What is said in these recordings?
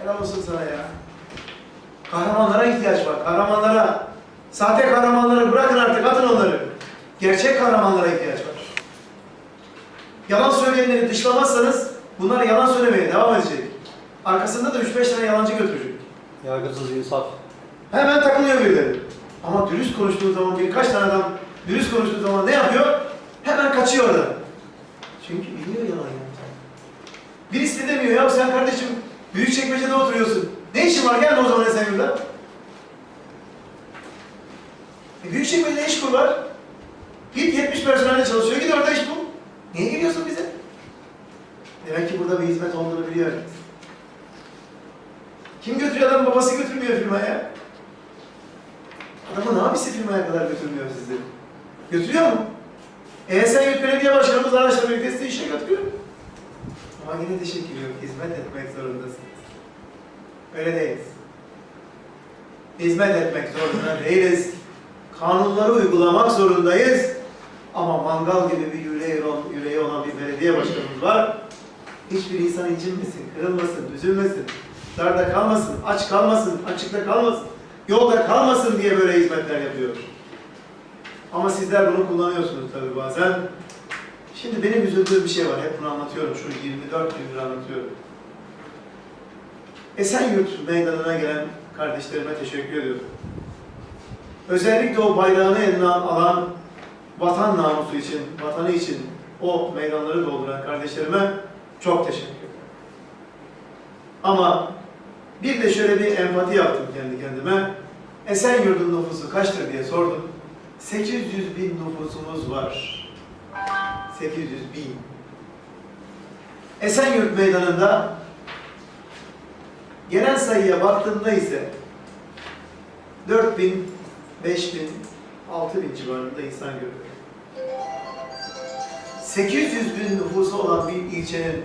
Helal olsun sana ya. Kahramanlara ihtiyaç var, kahramanlara. Sahte kahramanları bırakın artık, atın onları. Gerçek kahramanlara ihtiyaç var. Yalan söyleyenleri dışlamazsanız bunlar yalan söylemeye devam edecek. Arkasında da 3-5 tane yalancı götürecek. Yargısız insaf. Hemen takılıyor birileri. Ama dürüst konuştuğu zaman, birkaç tane adam dürüst konuştuğu zaman ne yapıyor? Hemen kaçıyor oradan. Çünkü biliyor yalan yaptığını. Birisi de demiyor, ya sen kardeşim Büyükçekmece'de oturuyorsun. Ne işin var? Gelme o zaman Esenyurt'ta. Büyükçekmece'de iş kur var. Git 70 personelle çalışıyor, git orada iş bul. Niye geliyorsun bize? Demek ki burada bir hizmet olduğunu biliyor herkes. Kim götürüyor adamı? Babası götürmüyor firmaya. Adamın abisi firmaya kadar götürmüyor sizi. Götürüyor mu? Esenyurt Belediye Başkanımız araçla birlikte sizi işe götürüyor. Ama yine de şekil yok. Hizmet etmek zorundasınız. Öyle değiliz. Hizmet etmek zorunda değiliz. Kanunları uygulamak zorundayız. Ama mangal gibi bir yüreği olan bir belediye başkanımız var. Hiçbir insan incinmesin, kırılmasın, üzülmesin, darda kalmasın, aç kalmasın, açıkta kalmasın, yolda kalmasın diye böyle hizmetler yapıyor. Ama sizler bunu kullanıyorsunuz tabii bazen. Şimdi benim üzüldüğüm bir şey var, hep bunu anlatıyorum, şu 24 gündür anlatıyorum. Esenyurt meydanına gelen kardeşlerime teşekkür ediyorum. Özellikle o bayrağını eline alan, vatan namusu için, vatanı için o meydanları dolduran kardeşlerime çok teşekkür ederim. Ama bir de şöyle bir empati yaptım kendi kendime. Esenyurt'un nüfusu kaçtır diye sordum. 800 bin nüfusumuz var. 800 bin. Esenyurt meydanında genel sayıya baktığımda ise 4 bin, 5 bin, 6 bin civarında insan görüyorum. 800 bin nüfusu olan bir ilçenin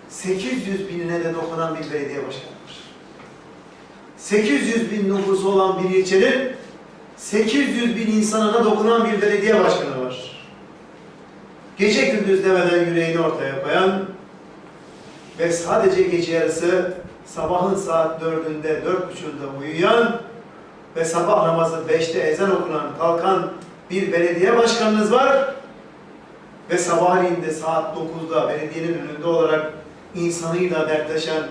800 binine de dokunan bir belediye başkanı var. 800 bin nüfusu olan bir ilçenin 800 bin insanına dokunan bir belediye başkanı var. Gece gündüz demeden yüreğini ortaya koyan ve sadece gece yarısı sabahın saat 4'ünde, 4.30'da uyuyan ve sabah namazı 5'te ezan okunan, kalkan bir belediye başkanınız var. Ve sabahleyin de saat 9'da belediyenin önünde olarak insanıyla dertleşen,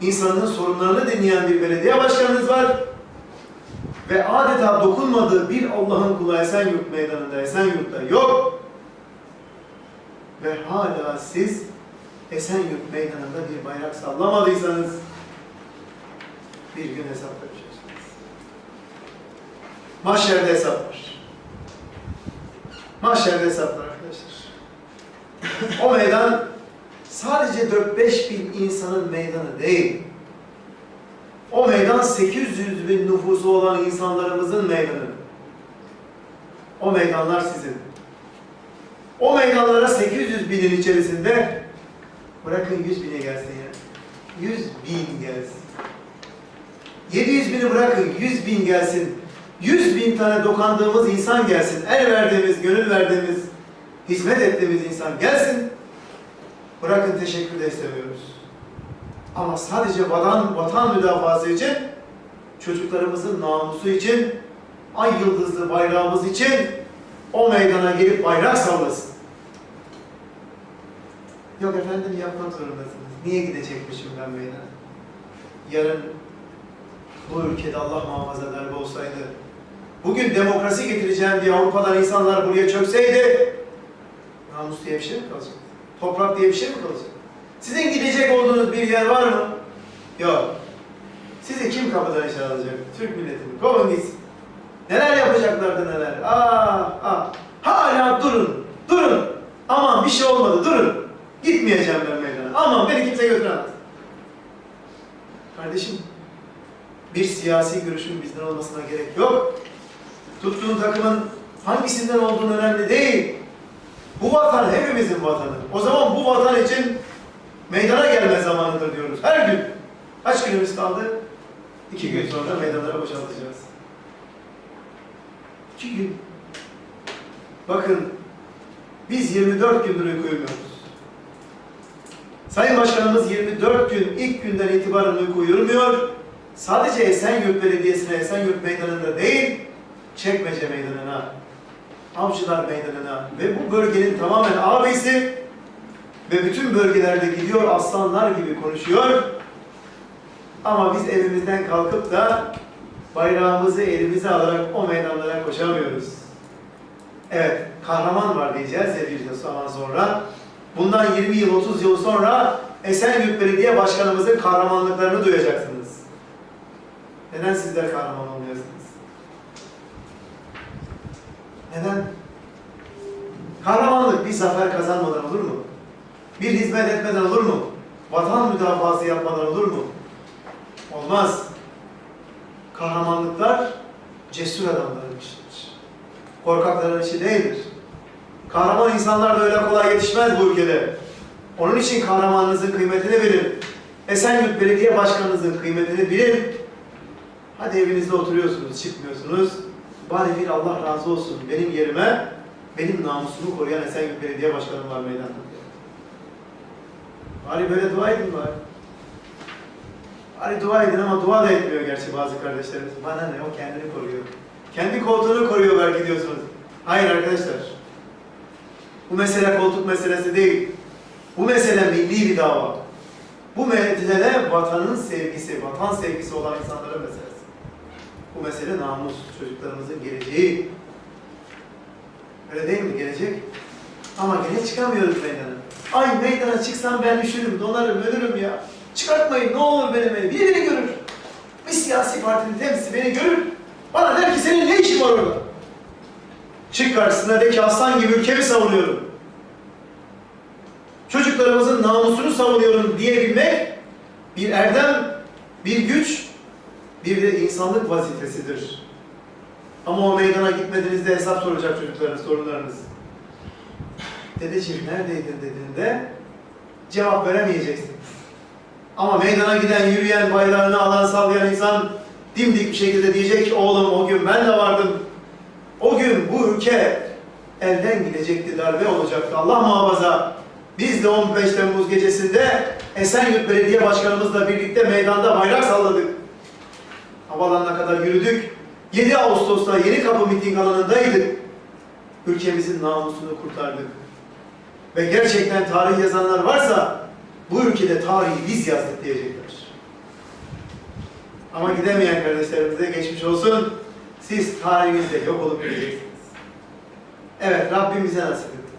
insanın sorunlarını dinleyen bir belediye başkanınız var. Ve adeta dokunmadığı bir Allah'ın kulu Esenyurt meydanında, Esenyurt'ta yok. Ve hala siz Esenyurt meydanında bir bayrak sallamadıysanız bir gün hesap vereceksiniz. Mahşerde hesap var. Mahşerde hesap var arkadaşlar. O meydan sadece 4-5 bin insanın meydanı değil. O meydan 800 bin nüfusu olan insanlarımızın meydanı. O meydanlar sizin. O meydanlara 800 binin içerisinde bırakın 100 bine gelsin ya. 100 bin gelsin. 700 bini bırakın 100 bin gelsin. 100 bin tane dokandığımız insan gelsin. El verdiğimiz, gönül verdiğimiz, hizmet ettiğimiz insan gelsin. Bırakın teşekkür de istemiyoruz. Ama sadece vatan müdafası için, çocuklarımızın namusu için, ay yıldızlı bayrağımız için o meydana gelip bayrak sallasın. Yok efendim yapmak zorundasınız. Niye gidecekmişim ben meydana? Yarın bu ülkede Allah muhafaza darbe olsaydı, bugün demokrasi getireceğim diye Avrupa'dan insanlar buraya çökseydi, namus diye bir şey mi kalacak? Toprak diye bir şey mi kalacak? Sizin gidecek olduğunuz bir yer var mı? Yok. Sizi kim kapıdan içeri alacak? Türk milletini. Kovun gitsin. Neler yapacaklardı neler? Hala durun. Durun. Aman bir şey olmadı. Durun. Gitmeyeceğim ben meydana. Aman beni kimse götüremez. Kardeşim, bir siyasi görüşün bizden olmasına gerek yok. Tuttuğun takımın hangisinden olduğunu önemli değil. Bu vatan hepimizin vatanı. O zaman bu vatan için meydana gelme zamanıdır diyoruz. Her gün. Kaç günümüz kaldı? 2 gün sonra meydanlara boşaltacağız. 2 gün. Bakın, biz 24 gündür uyku uyumuyoruz. Sayın Başkanımız 24 gün ilk günden itibaren uyku uyurmuyor. Sadece Esenyurt Belediyesi'ne, Esenyurt Meydanı'nda değil, Çekmece Meydanı'na, Avcılar Meydanı'na ve bu bölgenin tamamen ağabeyisi ve bütün bölgelerde gidiyor, aslanlar gibi konuşuyor. Ama biz evimizden kalkıp da bayrağımızı elimize alarak o meydanlara koşamıyoruz. Evet, kahraman var diyeceğiz ya bir zaman sonra. Bundan 20 yıl, 30 yıl sonra Esenyurt Belediye Başkanımızın kahramanlıklarını duyacaksınız. Neden sizler kahraman olmuyorsunuz? Neden? Kahramanlık bir zafer kazanmadan olur mu? Bir hizmet etmeden olur mu? Vatan müdafası yapmadan olur mu? Olmaz. Kahramanlıklar cesur adamların işidir. Korkakların işi değildir. Kahraman insanlar da öyle kolay yetişmez bu ülkede. Onun için kahramanınızın kıymetini bilin. Esenyurt Belediye Başkanınızın kıymetini bilin. Hadi evinizde oturuyorsunuz, çıkmıyorsunuz. Bari bir Allah razı olsun benim yerime, benim namusumu koruyan Esenyurt Belediye Başkanım var meydanda. Bari böyle dua edin bari. Bari dua edin ama dua da etmiyor gerçi bazı kardeşlerimiz. Bana ne, o kendini koruyor. Kendi koltuğunu koruyor belki diyorsunuz. Hayır arkadaşlar. Bu mesele koltuk meselesi değil. Bu mesele milli bir dava. Bu mesele vatanın sevgisi, vatan sevgisi olan insanların meselesi. Bu mesele namus, çocuklarımızın geleceği. Öyle değil mi? Gelecek. Ama gene çıkamıyoruz meydana. Ay meydana çıksam ben üşürüm, donarım, ölürüm ya. Çıkartmayın ne olur benim evi. Biri beni görür. Bir siyasi partinin temsilcisi beni görür. Bana der ki senin ne işin var orada? Çık karşısına de ki aslan gibi ülkemi savunuyorum. Çocuklarımızın namusunu savunuyorum diyebilmek bir erdem, bir güç, bir de insanlık vazifesidir. Ama o meydana gitmediğinizde hesap soracak çocuklarınız, torunlarınız. Dedeciğim neredeydin dediğinde cevap veremeyeceksiniz. Ama meydana giden, yürüyen, bayrağını alan, sallayan insan dimdik bir şekilde diyecek ki oğlum o gün ben de vardım. O gün bu ülke elden gidecekti, darbe olacaktı. Allah muhafaza. Biz de 15 Temmuz gecesinde Esenyurt Belediye Başkanımızla birlikte meydanda bayrak salladık. Havalanına kadar yürüdük. 7 Ağustos'ta Yenikapı miting alanındaydık. Ülkemizin namusunu kurtardık. Ve gerçekten tarih yazanlar varsa bu ülkede tarihi biz yazdık diyecekler. Ama gidemeyen kardeşlerimize geçmiş olsun. Siz tarihinizde yok olup gideceksiniz. Evet, Rabbim bize nasip etti.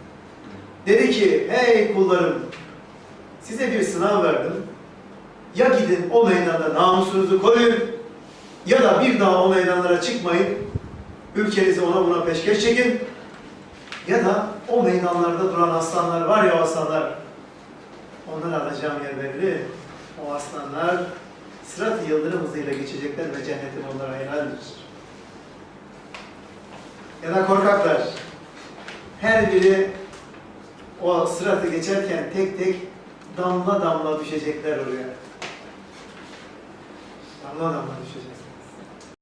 Dedi ki, hey kullarım, size bir sınav verdim. Ya gidin o meydanda namusunuzu koruyun, ya da bir daha o meydanlara çıkmayın, ülkenizi ona buna peşkeş çekin, ya da o meydanlarda duran aslanlar var ya o aslanlar, onları alacağım yer belli. O aslanlar sırat-ı yıldırım hızıyla geçecekler ve cennetim onlara helaldir. Ya da korkaklar, her biri o sıratı geçerken tek tek damla damla düşecekler oraya. Damla damla düşecekler.